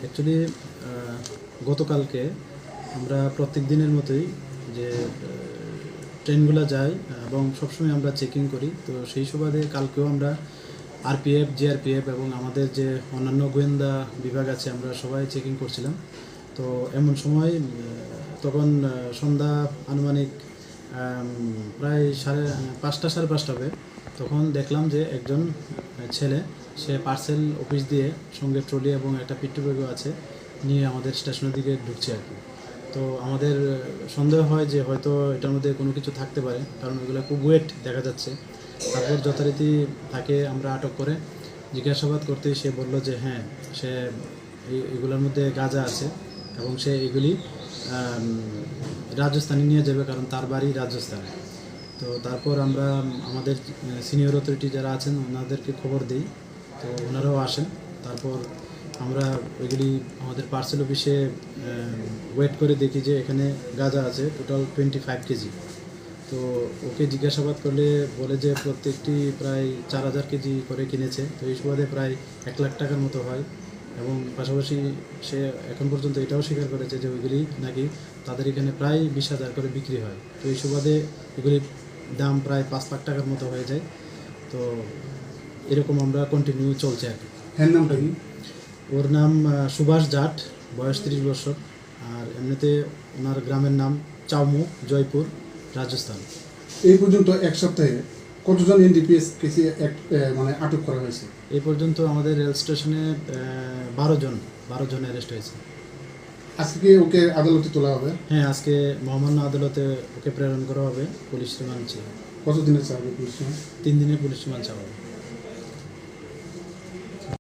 Actually গতকালকে আমরা প্রত্যেক দিনের মতোই যে ট্রেনগুলো যায় এবং সবসময় আমরা চেকিং করি। তো সেই সুবাদে কালকেও আমরা আরপিএফ, জিআরপিএফ এবং আমাদের যে অন্যান্য গোয়েন্দা বিভাগ আছে আমরা সবাই চেকিং করছিলাম। তো এমন সময় তখন সন্ধ্যা আনুমানিক প্রায় 5:30 সাড়ে 5টা হবে। তখন দেখলাম যে একজন ছেলে সে পার্সেল অফিস দিয়ে সঙ্গে ট্রলি এবং একটা পিট্টু ব্যাগও আছে নিয়ে আমাদের স্টেশনের দিকে ঢুকছে আর কি। তো আমাদের সন্দেহ হয় যে হয়তো এটার মধ্যে কোনো কিছু থাকতে পারে, কারণ ওইগুলো খুব ওয়েট দেখা যাচ্ছে। তারপর যথারীতি তাকে আমরা আটক করে জিজ্ঞাসাবাদ করতে সে বলল যে হ্যাঁ, সে এগুলোর মধ্যে গাঁজা আছে এবং সে এগুলি রাজস্থানে নিয়ে যাবে, কারণ তার বাড়ি রাজস্থানে। তো তারপর আমরা আমাদের সিনিয়র অথরিটি যারা আছেন ওনাদেরকে খবর দিই, তো ওনারাও আসেন। তারপর আমরা এগুলি আমাদের পার্সেল অফিসে ওয়েট করে দেখি যে এখানে গাঁজা আছে টোটাল 25 কেজি। তো ওকে জিজ্ঞাসাবাদ করলে বলে যে প্রত্যেকটি প্রায় 4000 কেজি করে কিনেছে। তো এই সুবাদে প্রায় 1 লাখ টাকার মতো হয় এবং পাশাপাশি সে এখন পর্যন্ত এটাও স্বীকার করেছে যে ওইগুলি নাকি তাদের এখানে প্রায় 20,000 করে বিক্রি হয়। তো এই সুবাদে এগুলির দাম প্রায় 5 লাখ টাকার মতো হয়ে যায়। তো এরকম আমরা কন্টিনিউ চলছে আর কি। এর নামটা কি? ওর নাম সুভাষ জাট, বয়স 30 বছর। আর এমনিতে ওনার গ্রামের নাম চাউমু, জয়পুর, রাজস্থান। এই পর্যন্ত এক সপ্তাহে কতজন এনডিপিএস কেসে মানে আটক করা হয়েছে? এই পর্যন্ত আমাদের রেল স্টেশনে 12 জন অ্যারেস্ট হয়েছে। আজকে ওকে আদালতে তোলা হবে? হ্যাঁ, আজকে মহামান্য আদালতে ওকে প্রেরণ করা হবে পুলিশ রিমান্ড চেয়ে। কতদিনের চাকরি পুলিশ? 3 দিনের পুলিশ রিমান্ড চাওয়া হবে।